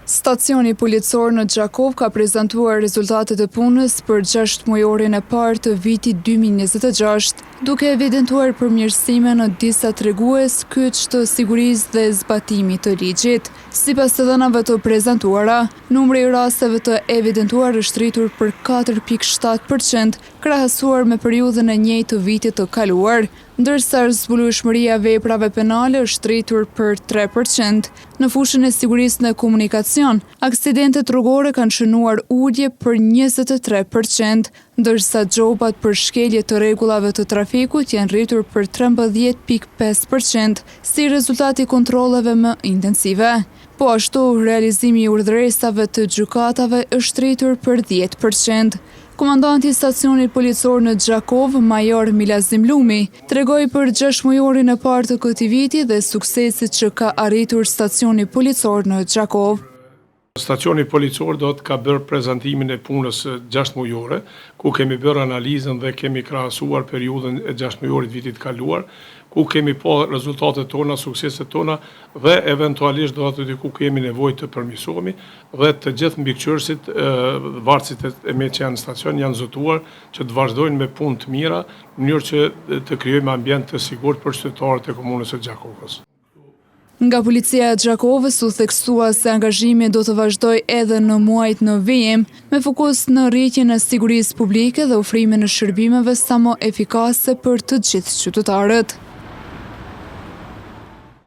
Stacioni policor në Gjakov ka prezantuar rezultatet e punës për 6 mujorin e parë të vitit 2026, duke evidentuar përmirësime në disa tregues kyç të sigurisë dhe zbatimit të ligjit. Sipas të dhënave të prezantuara, numri i rasteve të evidentuar është rritur për 4.7%, krahasuar me periudhën e njëjtë të vitit të kaluar, ndërsa zbulueshmëria veprave penale është rritur për 3%. Në fushën e sigurisë në komunikacion, aksidentet rrugore kanë shënuar ulje për 23%, ndërsa gjobat për shkelje të rregullave të trafikut janë rritur për 13.5%, si rezultati i kontrolleve më intensive. Po ashtu, realizimi i urdhëresave të gjykatave është rritur për 10%. Komandanti i stacionit policor në Gjakov, Major Milazim Lumi, tregoi për 6 mujorin e parë të këtij viti dhe suksesit që ka arritur stacioni policor në Gjakov. Stacioni policor do të ka bërë prezantimin e punës 6 mujore, ku kemi bërë analizën dhe kemi krahasuar periudhën e 6 mujorit vitit kaluar, ku kemi pa rezultatet tona, sukseset tona dhe eventualisht do aty ku kemi nevojë të përmirësohemi dhe të gjithë mbikëqyrësit, varësit e me që janë në stacion janë zotuar që të vazhdojnë me punë të mira në mënyrë që të krijojmë ambient të sigurt për qytetarët e komunës së Gjakovës. Nga policia e Gjakovës u theksua se angazhimi do të vazhdoj edhe në muajt në vijim, me fokus në rritjen e sigurisë publike dhe ofrimin e shërbimeve sa më efikase për të gjithë qytetarët.